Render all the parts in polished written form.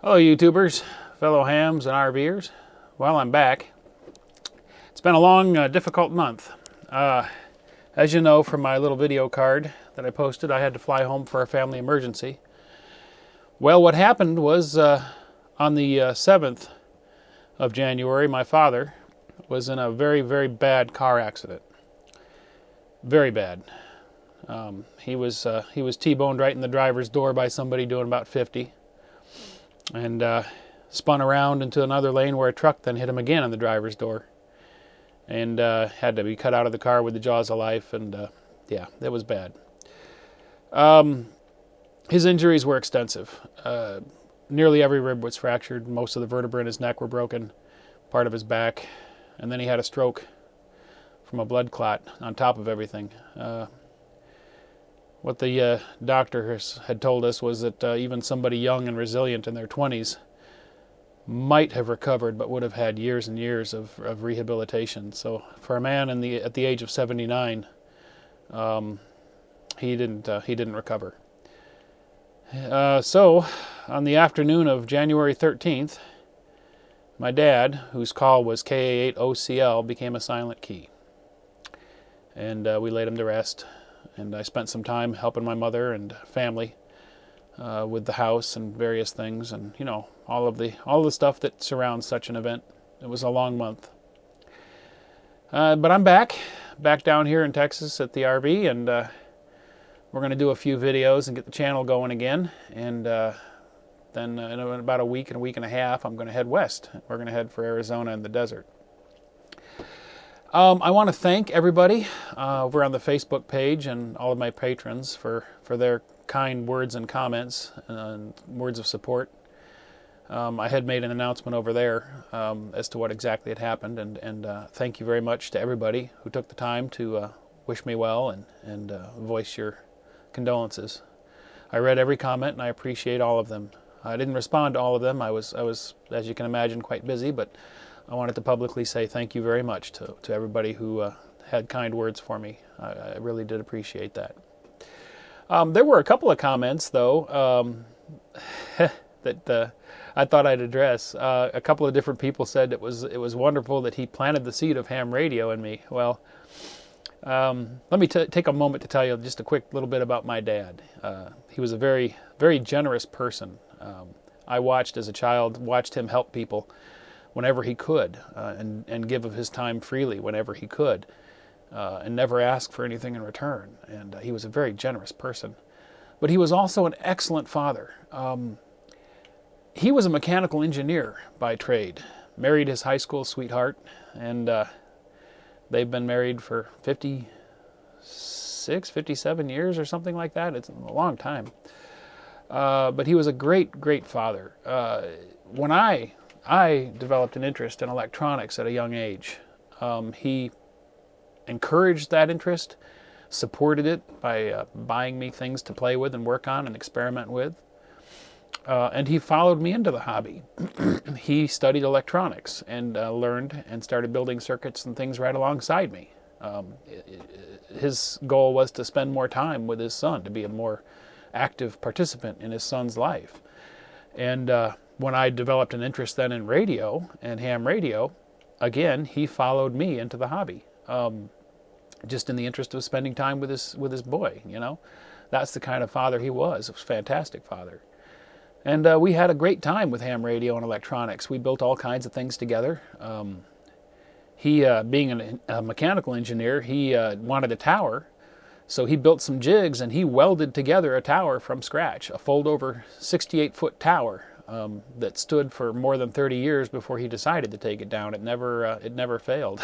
Hello YouTubers, fellow hams and RVers. Well, I'm back. It's been a long, difficult month. As you know from my little video card that I posted, I had to fly home for a family emergency. Well, what happened was on the 7th of January, my father was in a very, very bad car accident. Very bad. He was T-boned right in the driver's door by somebody doing about 50. And spun around into another lane where a truck then hit him again on the driver's door. And had to be cut out of the car with the jaws of life. And yeah, that was bad. His injuries were extensive. Nearly every rib was fractured. Most of the vertebrae in his neck were broken. Part of his back. And then he had a stroke from a blood clot on top of everything. What the doctor had told us was that even somebody young and resilient in their 20s might have recovered, but would have had years and years of rehabilitation. So for a man at the age of 79, he didn't recover. So on the afternoon of January 13th, my dad, whose call was KA8OCL, became a silent key, and we laid him to rest. And I spent some time helping my mother and family with the house and various things, and you know, all the stuff that surrounds such an event. It was a long month, but I'm back down here in Texas at the RV, and we're going to do a few videos and get the channel going again. And then in about a week and a half, I'm going to head west. We're going to head for Arizona and the desert. I want to thank everybody over on the Facebook page and all of my patrons for their kind words and comments and words of support. I had made an announcement over there as to what exactly had happened, and thank you very much to everybody who took the time to wish me well and voice your condolences. I read every comment and I appreciate all of them. I didn't respond to all of them. I was, as you can imagine, quite busy, but I wanted to publicly say thank you very much to everybody who had kind words for me. I really did appreciate that. There were a couple of comments, though, that I thought I'd address. A couple of different people said it was wonderful that he planted the seed of ham radio in me. Well, let me take a moment to tell you just a quick little bit about my dad. He was a very, very generous person. I as a child, watched him help people whenever he could, and give of his time freely whenever he could, and never ask for anything in return. And he was a very generous person. But he was also an excellent father. He was a mechanical engineer by trade, married his high school sweetheart, and they've been married for 56, 57 years or something like that. It's a long time. But he was a great, great father. When I developed an interest in electronics at a young age. He encouraged that interest, supported it by buying me things to play with and work on and experiment with. And he followed me into the hobby. He studied electronics and learned and started building circuits and things right alongside me. His goal was to spend more time with his son, to be a more active participant in his son's life. And when I developed an interest then in radio and ham radio, again, he followed me into the hobby, just in the interest of spending time with his boy. You know, that's the kind of father he was. It was a fantastic father. And we had a great time with ham radio and electronics. We built all kinds of things together. He, being a mechanical engineer, he wanted a tower. So he built some jigs and he welded together a tower from scratch, a fold-over 68-foot tower that stood for more than 30 years before he decided to take it down. It never failed.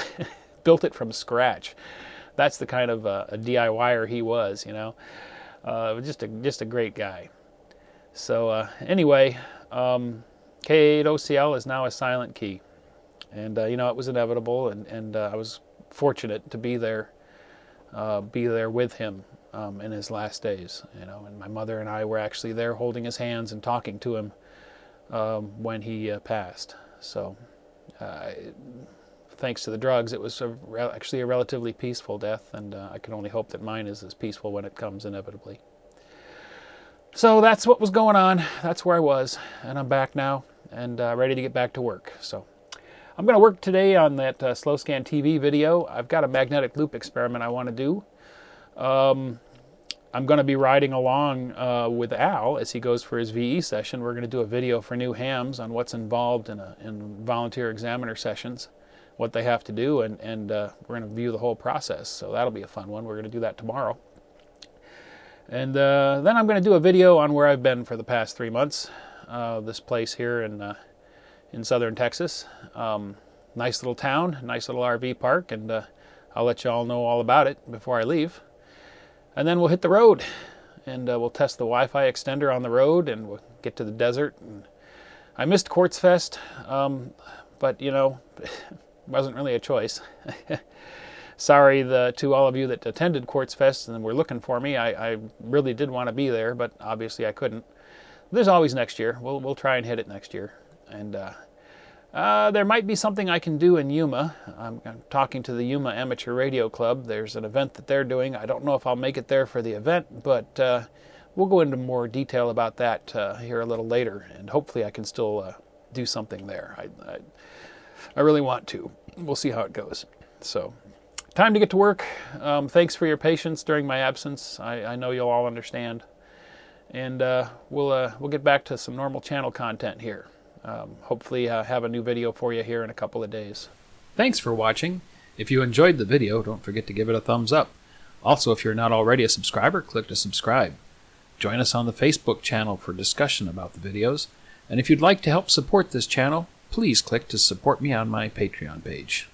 Built it from scratch. That's the kind of a DIYer he was, you know. Just a great guy. So anyway, K8OCL is now a silent key, and you know, it was inevitable, and I was fortunate to be there with him in his last days, you know. And my mother and I were actually there holding his hands and talking to him when he passed. So thanks to the drugs, it was actually a relatively peaceful death, and I can only hope that mine is as peaceful when it comes inevitably. So that's what was going on. That's where I was, and I'm back now and ready to get back to work. So I'm going to work today on that Slow Scan TV video. I've got a magnetic loop experiment I want to do. I'm going to be riding along with Al as he goes for his VE session. We're going to do a video for new hams on what's involved in volunteer examiner sessions, what they have to do, and we're going to view the whole process. So that'll be a fun one. We're going to do that tomorrow. And then I'm going to do a video on where I've been for the past 3 months. This place here in southern Texas. Nice little town, nice little RV park, and I'll let you all know all about it before I leave. And then we'll hit the road, and we'll test the Wi-Fi extender on the road, and we'll get to the desert. And I missed Quartz Fest, but you know, it wasn't really a choice. Sorry to all of you that attended Quartz Fest and were looking for me. I really did want to be there, but obviously I couldn't. There's always next year. We'll try and hit it next year. And there might be something I can do in Yuma. I'm talking to the Yuma Amateur Radio Club. There's an event that they're doing. I don't know if I'll make it there for the event, but we'll go into more detail about that here a little later, and hopefully I can still do something there. I really want to. We'll see how it goes. So, time to get to work. Thanks for your patience during my absence. I know you'll all understand. And we'll get back to some normal channel content here. Hopefully have a new video for you here in a couple of days. Thanks for watching. If you enjoyed the video, don't forget to give it a thumbs up. Also, if you're not already a subscriber, click to subscribe. Join us on the Facebook channel for discussion about the videos. And if you'd like to help support this channel, please click to support me on my Patreon page.